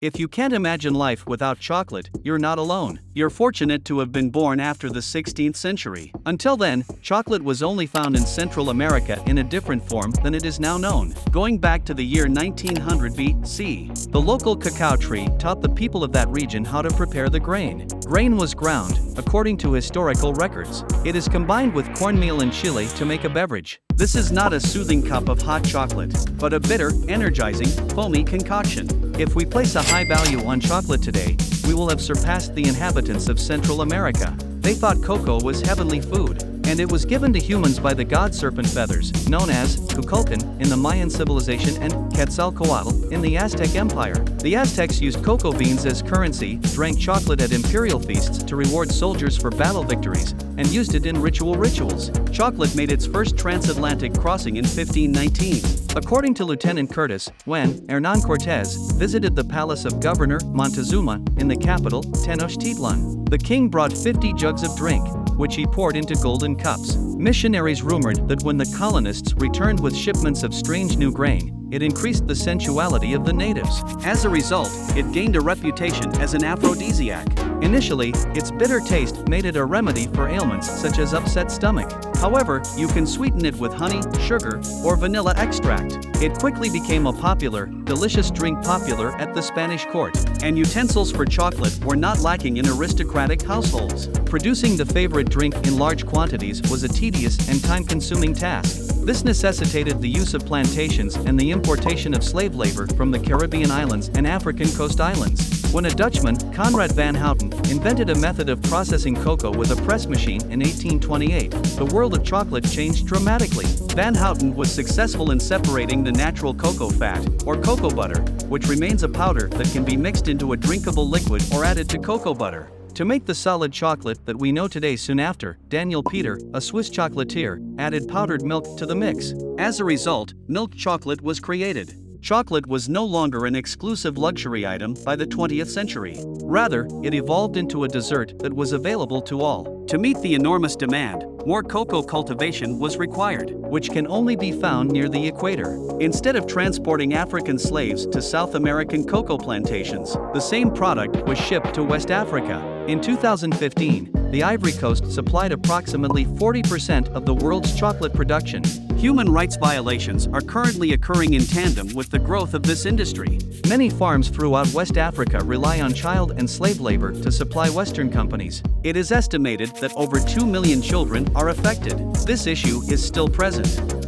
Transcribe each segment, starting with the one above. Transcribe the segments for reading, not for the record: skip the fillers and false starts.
If you can't imagine life without chocolate, you're not alone. You're fortunate to have been born after the 16th century. Until then, chocolate was only found in Central America in a different form than it is now known. Going back to the year 1900 BC, the local cacao tree taught the people of that region how to prepare the grain. Grain was ground, according to historical records. It is combined with cornmeal in Chile to make a beverage. This is not a soothing cup of hot chocolate, but a bitter, energizing, foamy concoction. If we place a high value on chocolate today, we will have surpassed the inhabitants of Central America. They thought cocoa was heavenly food, and it was given to humans by the god serpent feathers, known as Kukulkan in the Mayan civilization and Quetzalcoatl in the Aztec Empire. The Aztecs used cocoa beans as currency, drank chocolate at imperial feasts to reward soldiers for battle victories, and used it in rituals. Chocolate made its first transatlantic crossing in 1519. According to Lieutenant Curtis, when Hernán Cortés visited the palace of Governor Montezuma in the capital, Tenochtitlan, the king brought 50 jugs of drink, which he poured into golden cups. Missionaries rumored that when the colonists returned with shipments of strange new grain, it increased the sensuality of the natives. As a result, it gained a reputation as an aphrodisiac. Initially, its bitter taste made it a remedy for ailments such as upset stomach. However, you can sweeten it with honey, sugar, or vanilla extract. It quickly became a popular, delicious drink popular at the Spanish court, and utensils for chocolate were not lacking in aristocratic households. Producing the favorite drink in large quantities was a tedious and time-consuming task. This necessitated the use of plantations and the importation of slave labor from the Caribbean islands and African coast islands. When a Dutchman, Conrad van Houten, invented a method of processing cocoa with a press machine in 1828, the world of chocolate changed dramatically. Van Houten was successful in separating the natural cocoa fat, or cocoa butter, which remains a powder that can be mixed into a drinkable liquid or added to cocoa butter. To make the solid chocolate that we know today soon after, Daniel Peter, a Swiss chocolatier, added powdered milk to the mix. As a result, milk chocolate was created. Chocolate was no longer an exclusive luxury item by the 20th century. Rather, it evolved into a dessert that was available to all. To meet the enormous demand, more cocoa cultivation was required, which can only be found near the equator. Instead of transporting African slaves to South American cocoa plantations, the same product was shipped to West Africa. In 2015, the Ivory Coast supplied approximately 40% of the world's chocolate production. Human rights violations are currently occurring in tandem with the growth of this industry. Many farms throughout West Africa rely on child and slave labor to supply Western companies. It is estimated that over 2 million children are affected. This issue is still present.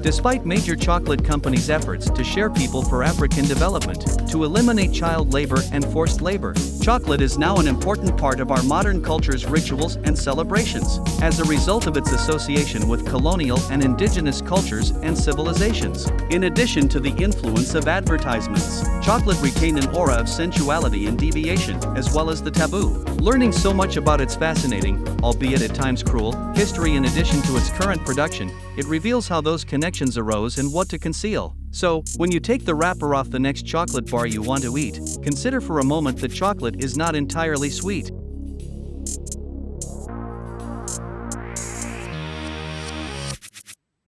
Despite major chocolate companies' efforts to share people for African development, to eliminate child labor and forced labor, chocolate is now an important part of our modern culture's rituals and celebrations, as a result of its association with colonial and indigenous cultures and civilizations. In addition to the influence of advertisements, chocolate retained an aura of sensuality and deviation, as well as the taboo. Learning so much about its fascinating, albeit at times cruel, history in addition to its current production, it reveals how those connections arose and what to conceal. So, when you take the wrapper off the next chocolate bar you want to eat, consider for a moment that chocolate is not entirely sweet.